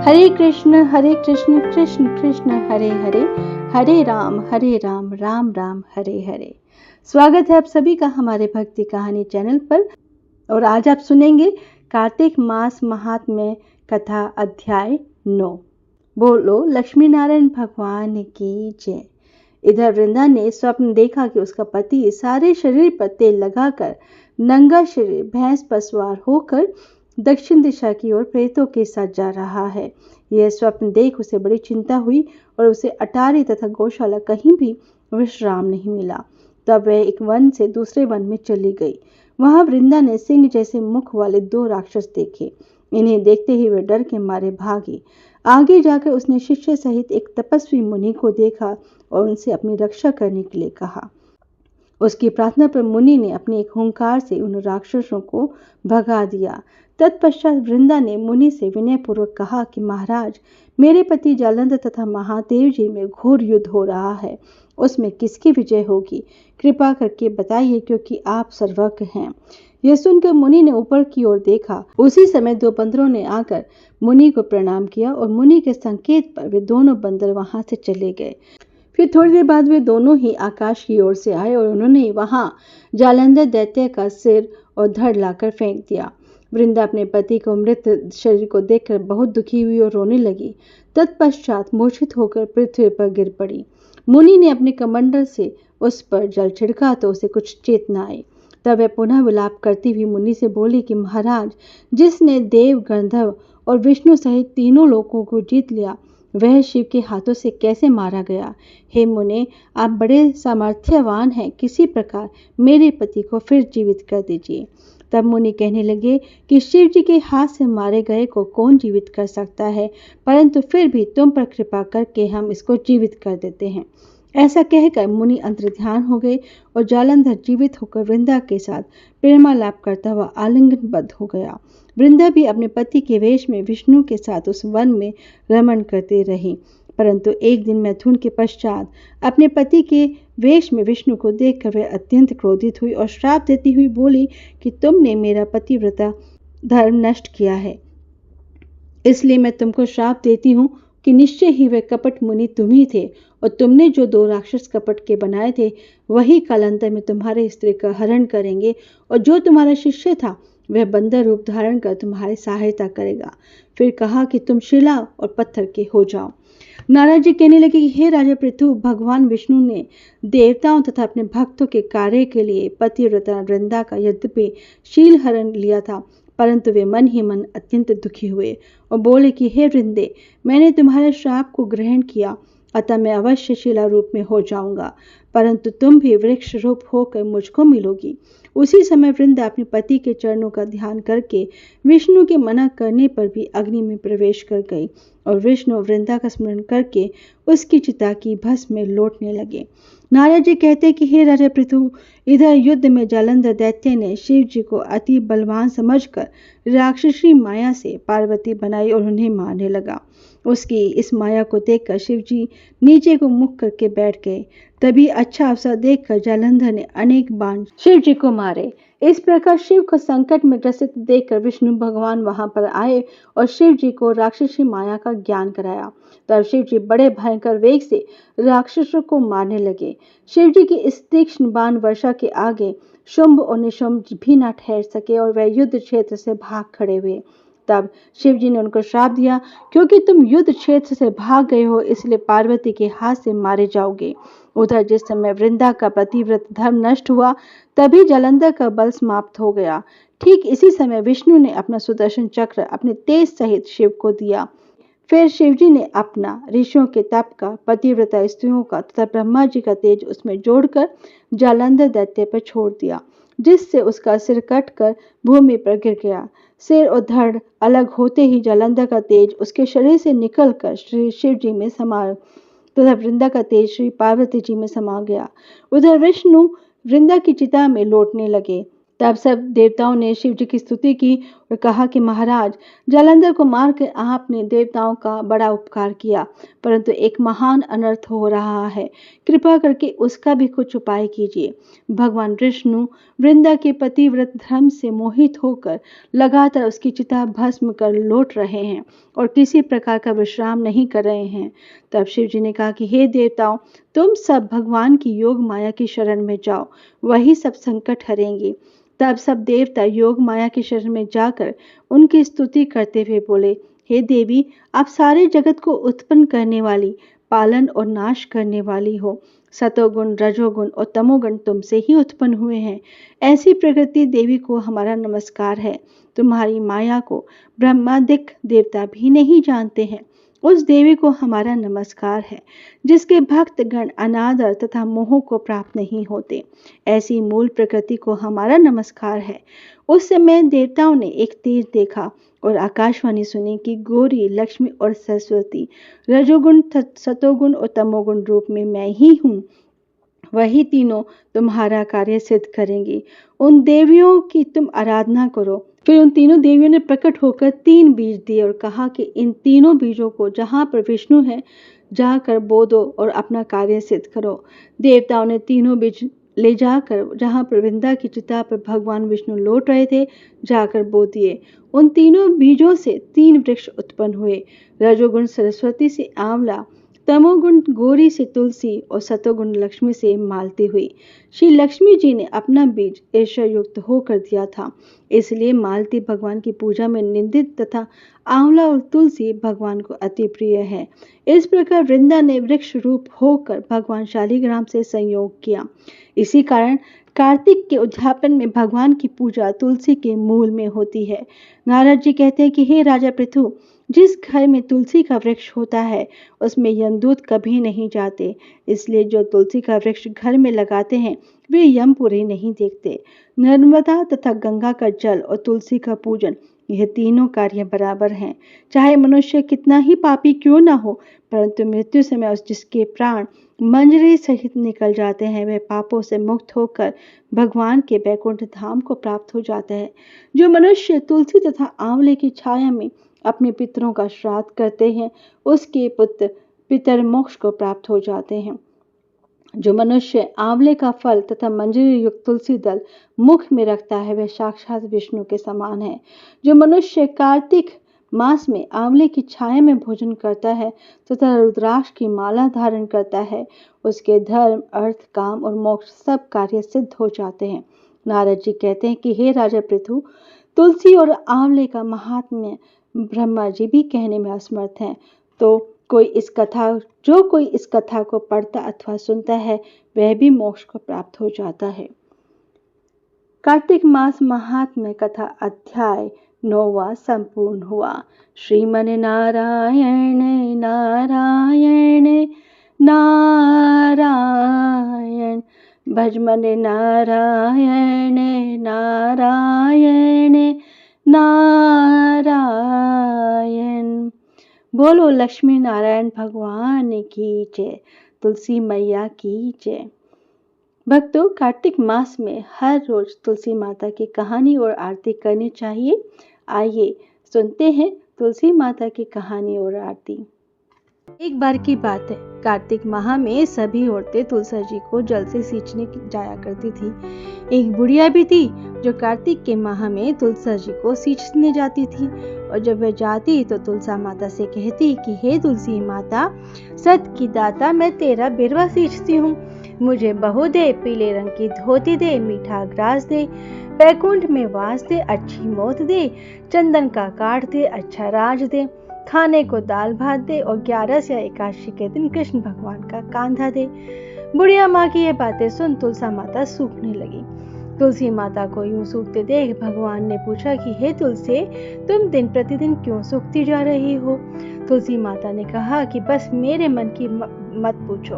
हरे कृष्ण कृष्ण कृष्ण हरे हरे, हरे राम राम राम हरे हरे। स्वागत है आप सभी का हमारे भक्ति कहानी चैनल पर। और आज आप सुनेंगे कार्तिक मास महात्म्य कथा अध्याय 9। बोलो लक्ष्मी नारायण भगवान की जय। इधर वृंदा ने स्वप्न देखा कि उसका पति सारे शरीर पर तेल लगाकर नंगा शरीर भैंस पर सवार होकर दक्षिण दिशा की ओर प्रेतों के साथ जा रहा है। यह स्वप्न देख उसे बड़ी चिंता हुई और उसे अटारी तथा गौशाला कहीं भी विश्राम नहीं मिला। तब वह एक वन से दूसरे वन में चली गई। वहां वृंदा ने सिंह जैसे मुख वाले 2 राक्षस देखे। इन्हें देखते ही वह डर के मारे भागी। आगे जाकर उसने शिष्य सहित एक तपस्वी मुनि को देखा और उनसे अपनी रक्षा करने के लिए कहा। उसकी प्रार्थना पर मुनि ने अपने एक हुंकार से उन राक्षसों को भगा दिया। तत्पश्चात वृंदा ने मुनि से विनयपूर्वक कहा कि महाराज, मेरे पति जालंधर तथा महादेव जी में घोर युद्ध हो रहा है। उसमें किसकी विजय होगी, कृपा करके बताइए, क्योंकि आप सर्वज्ञ हैं। यह सुनकर मुनि ने ऊपर की ओर देखा। उसी समय 2 बंदरों ने आकर मुनि को प्रणाम किया और मुनि के संकेत पर वे दोनों बंदर वहां से चले गए। फिर थोड़ी देर बाद वे दोनों ही आकाश की ओर से आए और उन्होंने वहां जालंधर दैत्य का सिर और धड़ लाकर फेंक दिया। वृंदा अपने पति को मृत शरीर को देखकर बहुत दुखी हुई और रोने लगी। तत्पश्चात मूर्छित होकर पृथ्वी पर गिर पड़ी। मुनि ने अपने कमंडल से उस पर जल छिड़का तो उसे कुछ चेतना आई। तब वह पुनः विलाप करती हुई मुनि से बोली कि महाराज, जिसने देव, गंधर्व और विष्णु सहित तीनों लोकों को जीत लिया, वह शिव के हाथों से कैसे मारा गया। हे मुने, आप बड़े सामर्थ्यवान हैं, किसी प्रकार मेरे पति को फिर जीवित कर दीजिए। तब मुनि कहने लगे कि शिव जी के हाथ से मारे गए को कौन जीवित कर सकता है, परंतु फिर भी तुम पर कृपा करके हम इसको जीवित कर देते हैं। ऐसा कहकर मुनि अंतर्ध्यान हो गए और जालंधर जीवित होकर वृंदा के साथ प्रेमालाप करता हुआ आलिंगनबद्ध हो गया। वृंदा भी अपने पति के वेश में विष्णु के साथ उस वन में रमण करती रही। परंतु एक दिन मैथुन के पश्चात अपने पति के वेश में विष्णु को देखकर वह अत्यंत क्रोधित हुई और श्राप देती हुई बोली कि तुमने मेरा पतिव्रता धर्म नष्ट किया है, इसलिए मैं तुमको श्राप देती हूँ कि निश्चय ही वह कपट मुनि तुम ही थे और तुमने जो 2 राक्षस कपट के बनाए थे वही कालांतर में तुम्हारे स्त्री का हरण करेंगे और जो तुम्हारा शिष्य था वह बंदर रूप धारण कर तुम्हारी सहायता करेगा। फिर कहा कि तुम शिला और पत्थर के हो जाओ। नारद जी कहने लगे कि हे राजा पृथु, भगवान विष्णु ने देवताओं तथा अपने भक्तों के कार्य के लिए पतिव्रता वृंदा का यद्यपि शील हरण लिया था, परंतु वे मन ही मन अत्यंत दुखी हुए और बोले कि हे वृंदे, मैंने तुम्हारे श्राप को ग्रहण किया, अतः मैं अवश्य शिला रूप में हो जाऊंगा, परंतु तुम भी वृक्ष रूप होकर मुझको मिलोगी। उसी समय वृंदा अपने पति के चरणों का ध्यान करके विष्णु के मना करने पर भी अग्नि में प्रवेश कर गई और विष्णु वृंदा का स्मरण करके उसकी चिता की भस्म में लौटने लगे। नारद जी कहते कि हे राजा पृथु, इधर युद्ध में जालंधर दैत्य ने शिव जी को अति बलवान समझकर राक्षसी माया से पार्वती बनाई और उन्हें मारने लगा। उसकी इस माया को देखकर शिव जी नीचे को मुख करके बैठ गए। तभी अच्छा अवसर देखकर जालंधर ने अनेक बाण शिव जी को मारे। इस प्रकार शिव को संकट में ग्रसित देखकर विष्णु भगवान वहां पर आए और शिव जी को राक्षसी माया का ज्ञान कराया। तब शिव जी बड़े भयंकर वेग से राक्षसों को मारने लगे। शिव जी की इस तीक्ष्ण बाण वर्षा के आगे शुंभ और निशुंभ भी न ठहर सके और वह युद्ध क्षेत्र से भाग खड़े हुए। तब शिव जी ने उनको श्राप दिया, क्योंकि तुम युद्ध क्षेत्र से भाग गए हो, इसलिए पार्वती के हाथ से मारे जाओगे। उधर जिस समय वृंदा का पतिव्रत धर्म नष्ट हुआ, तभी जालंधर का बल समाप्त हो गया। ठीक इसी समय विष्णु ने अपना सुदर्शन चक्र अपने तेज सहित शिव को दिया। फिर शिवजी ने अपना ऋषियों के तप का, पतिव्रता स्त्रियों का तथा ब्रह्मा जी का तेज उसमें जोड़कर जालंधर दैत्य पर छोड़ दिया, जिससे उसका सिर कटकर भूमि पर गिर गया। सिर और धड़ अलग होते ही जालंधर का तेज उसके शरीर से निकलकर श्री शिव जी में समा तथा वृंदा का तेज श्री पार्वती जी में समा गया। उधर विष्णु वृंदा की चिता में लौटने लगे। तब सब देवताओं ने शिव जी की स्तुति की और कहा कि महाराज, जालंधर को मारकर आपने देवताओं का बड़ा उपकार किया, परंतु एक महान अनर्थ हो रहा है। कृपा करके उसका भी कुछ उपाय कीजिए। भगवान विष्णु वृंदा के पतिव्रत धर्म से मोहित होकर लगातार उसकी चिता भस्म कर लौट रहे हैं और किसी प्रकार का विश्राम नहीं कर रहे हैं। तब शिव जी ने कहा कि हे देवताओं, तुम सब भगवान की योग माया की शरण में जाओ, वही सब संकट हरेंगे। तब सब देवता योग माया की शरण में जाकर उनकी स्तुति करते हुए बोले, हे देवी, आप सारे जगत को उत्पन्न करने वाली, पालन और नाश करने वाली हो। सतोगुण, रजोगुण और तमोगुण तुमसे ही उत्पन्न हुए हैं। ऐसी प्रकृति देवी को हमारा नमस्कार है। तुम्हारी माया को ब्रह्मादिक देवता भी नहीं जानते हैं। उस देवी को हमारा नमस्कार है जिसके भक्त गण अनादर तथा मोह को प्राप्त नहीं होते। ऐसी मूल प्रकृति को हमारा नमस्कार है। उस समय देवताओं ने एक तीर देखा और आकाशवाणी सुनी कि गौरी, लक्ष्मी और सरस्वती रजोगुण, सतोगुण और तमोगुण रूप में मैं ही हूँ। वही तीनों तुम्हारा कार्य सिद्ध करेंगी। उन देवियों की तुम आराधना करो। फिर उन तीनों देवियों ने प्रकट होकर 3 बीज दिए और कहा कि इन तीनों बीजों को जहाँ पर विष्णु है जाकर बो दो और अपना कार्य सिद्ध करो। देवताओं ने तीनों बीज ले जाकर जहाँ पर वृंदा की चिता पर भगवान विष्णु लौट रहे थे जाकर बो दिए। उन तीनों बीजों से 3 वृक्ष उत्पन्न हुए। रजोगुण सरस्वती से आंवला, तमोगुण गौरी से तुलसी और सतोगुण लक्ष्मी से मालती हुई। श्री लक्ष्मी जी ने अपना बीज ईर्ष्या युक्त होकर दिया था, इसलिए मालती भगवान की पूजा में निंदित तथा आंवला और तुलसी भगवान को अति प्रिय है। इस प्रकार वृंदा ने वृक्ष रूप होकर भगवान शालिग्राम से संयोग किया। इसी कारण कार्तिक के उद्यापन में भगवान की पूजा तुलसी के मूल में होती है। नारद जी कहते हैं कि हे राजा पृथु, जिस घर में तुलसी का वृक्ष होता है उसमें यमदूत कभी नहीं जाते, इसलिए जो तुलसी का वृक्ष घर में लगाते हैं वे यमपुरी नहीं देखते। नर्मदा तथा गंगा का जल और तुलसी का पूजन, यह तीनों कार्य बराबर हैं। चाहे मनुष्य कितना ही पापी क्यों न हो, परंतु मृत्यु समय उस जिसके प्राण मंजरी सहित निकल जाते हैं वह पापों से मुक्त होकर भगवान के बैकुंठ धाम को प्राप्त हो जाता है। जो मनुष्य तुलसी तथा आंवले की छाया में अपने पितरों का श्राद्ध करते हैं उसके पुत्र पितर मोक्ष को प्राप्त हो जाते हैं। जो मनुष्य आंवले का फल तथा मंजरी युक्त तुलसी दल मुख में रखता है वह साक्षात विष्णु के समान है। जो मनुष्य कार्तिक मास में आंवले की छाया में भोजन करता है तथा रुद्राक्ष की माला धारण करता है उसके धर्म, अर्थ, काम और मोक्ष सब कार्य सिद्ध हो जाते हैं। नारद जी कहते हैं कि हे राजा पृथु, तुलसी और आंवले का महात्म्य ब्रह्मा जी भी कहने में असमर्थ हैं। जो कोई इस कथा को पढ़ता अथवा सुनता है वह भी मोक्ष को प्राप्त हो जाता है। कार्तिक मास महात्म्य कथा अध्याय 9वां संपूर्ण हुआ। श्रीमन नारायण नारायण नारायण, भजमन नारायण नारायण नारायण। बोलो लक्ष्मी नारायण भगवान की जय, तुलसी मैया की जय। भक्तों, कार्तिक मास में हर रोज तुलसी माता की कहानी और आरती करनी चाहिए। आइए सुनते हैं तुलसी माता की कहानी और आरती। एक बार की बात है, कार्तिक माह में सभी औरतें तुलसी जी को जल से सींचने जाया करती थी। एक बुढ़िया भी थी जो कार्तिक के माह में तुलसी जी को सींचने जाती थी और जब वह जाती तो तुलसी माता से कहती कि हे तुलसी माता, सत की दाता, मैं तेरा बिरवा सींचती हूँ, मुझे बहू दे, पीले रंग की धोती दे, मीठा ग्रास दे, बैकुंठ में वास दे, अच्छी मौत दे, चंदन का काट दे, अच्छा राज दे, खाने को दाल भात दे और 11 या 81 के दिन कृष्ण भगवान का कांधा दे। बुढ़िया माँ की ये बातें सुन तुलसी माता सूखने लगी। तुलसी माता को यूं सूखते देख भगवान ने पूछा कि हे तुलसी, तुम दिन प्रतिदिन क्यों सूखती जा रही हो? तुलसी माता ने कहा कि बस मेरे मन की मत पूछो।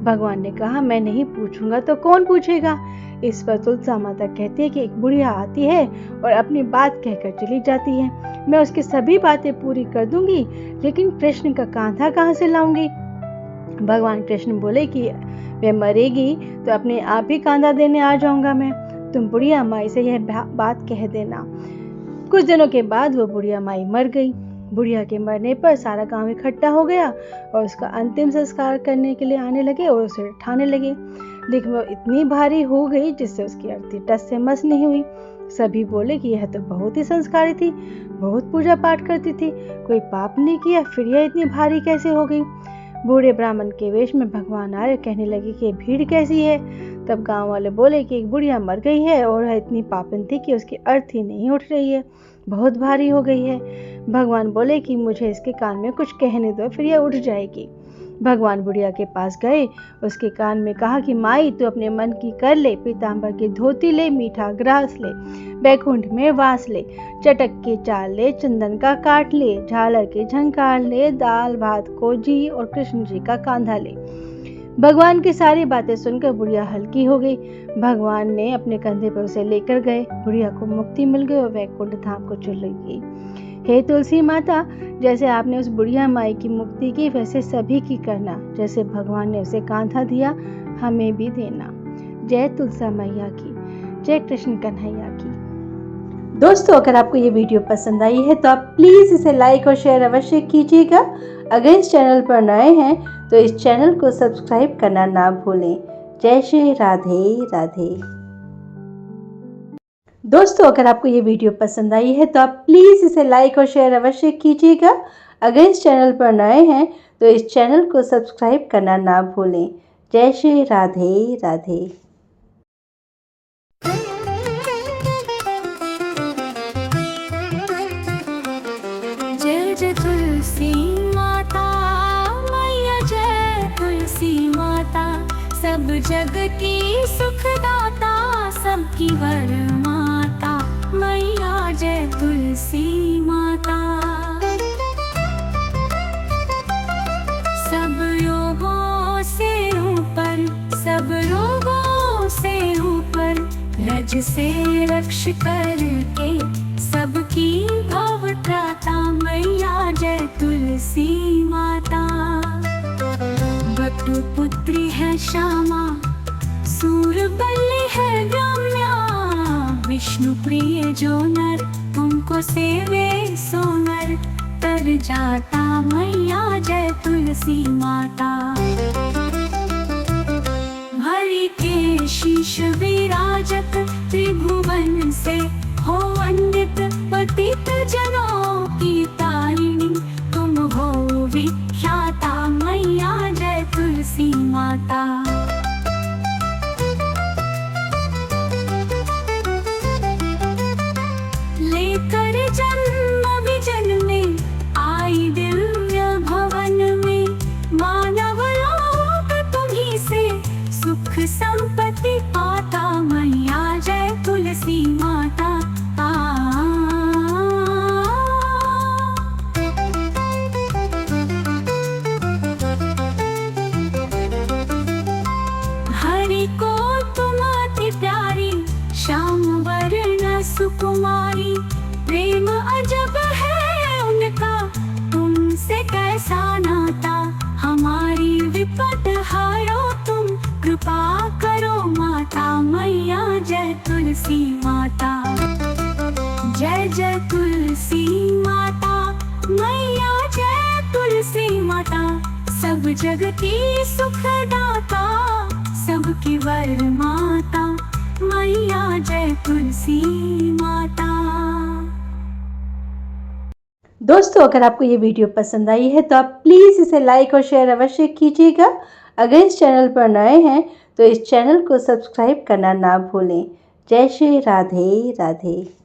भगवान ने कहा, मैं नहीं पूछूंगा तो कौन पूछेगा? इस पर तुलसी माता कहती है कि एक बुढ़िया आती है और अपनी बात कहकर चली जाती है, मैं उसकी सभी बातें पूरी कर दूंगी, लेकिन कृष्ण का कांधा कहाँ से लाऊंगी? भगवान कृष्ण बोले कि वे मरेगी तो अपने आप ही कांधा देने आ जाऊंगा मैं, तुम बुढ़िया माई से यह बात कह देना। कुछ दिनों के बाद वो बुढ़िया माई मर गई। बुढ़िया के मरने पर सारा गांव इकट्ठा हो गया और उसका अंतिम संस्कार करने के लिए आने लगे और उसे उठाने लगे, लेकिन वो इतनी भारी हो गई जिससे उसकी अर्थी टस से मस नहीं हुई। सभी बोले कि यह तो बहुत ही संस्कारी थी, बहुत पूजा पाठ करती थी, कोई पाप नहीं किया, फिर यह इतनी भारी कैसे हो गई। बूढ़े ब्राह्मण के वेश में भगवान आए, कहने लगे कि भीड़ कैसी है। तब गांव वाले बोले कि एक बुढ़िया मर गई है और वह इतनी पापन थी कि उसकी अर्थी नहीं उठ रही है, बहुत भारी हो गई है। भगवान बोले कि मुझे इसके कान में कुछ कहने दो, फिर यह उठ जाएगी। भगवान बुढ़िया के पास गए, उसके कान में कहा कि माई तू अपने मन की कर ले, पीताम्बर की धोती ले, मीठा ग्रास ले, बैकुंठ में वास ले, चटक के चाल ले, चंदन का काट ले, झालर के झंकार ले, दाल भात को जी और कृष्ण जी का कांधा ले। भगवान की सारी बातें सुनकर बुढ़िया हल्की हो गई। भगवान ने अपने कंधे पर उसे लेकर गए। बुढ़िया को मुक्ति मिल गई और वैकुंठ धाम को चली गई। हे तुलसी माता, जैसे आपने उस बुढ़िया माई की मुक्ति की, वैसे सभी की करना। जैसे भगवान ने उसे कांधा दिया, हमें भी देना। जय तुलसा मैया की, जय कृष्ण कन्हैया की। दोस्तों, अगर आपको ये वीडियो पसंद आई है तो आप प्लीज़ इसे लाइक और शेयर अवश्य कीजिएगा। अगर इस चैनल पर नए हैं तो इस चैनल को सब्सक्राइब करना ना भूलें। जय श्री राधे राधे। दोस्तों, अगर आपको ये वीडियो पसंद आई है तो आप प्लीज़ इसे लाइक और शेयर अवश्य कीजिएगा। अगर इस चैनल पर नए हैं तो इस चैनल को सब्सक्राइब करना ना भूलें। जय श्री राधे राधे। जय जय तुलसी माता मैया, जय तुलसी माता, सब जग की सुखदाता, सबकी वर माता मैया, जय तुलसी माता। सब योगों से ऊपर, सब रोगों से ऊपर, रज से रक्ष करके सबकी भव त्राता मैया, जय तुलसी माता। बटु पुत्री है श्यामा, सूरबल्ली है ग्राम्या, विष्णु प्रिय जो नर, तुमको सेवे सो नर तर जाता मैया, जय तुलसी माता। हरि के शीश विराजत, त्रिभुवन से हो वंदित, पतित जनों की तारिणी, तुम हो विख्याता मैया, जय तुलसी माता। लेकर जन्म विजन में आई दिव्य भवन में, मानव लोक तुम्हीं से सुख संपत्ति पाता मैया, जय तुलसी माता। हरि को तुम अति प्यारी, श्याम वर्ण सुकुमारी, प्रेम अजब है उनका, तुमसे कैसा नाता, हमारी विपद हारो तुम, कृपा करो माता मैया, जय तुलसी माता। जय जय तुलसी माता मैया, जय तुलसी माता, सब जग की सुखदाता, सबकी वर माता मैया, जय तुलसी माता। दोस्तों, अगर आपको ये वीडियो पसंद आई है तो आप प्लीज़ इसे लाइक और शेयर अवश्य कीजिएगा। अगर इस चैनल पर नए हैं तो इस चैनल को सब्सक्राइब करना ना भूलें। जय श्री राधे राधे।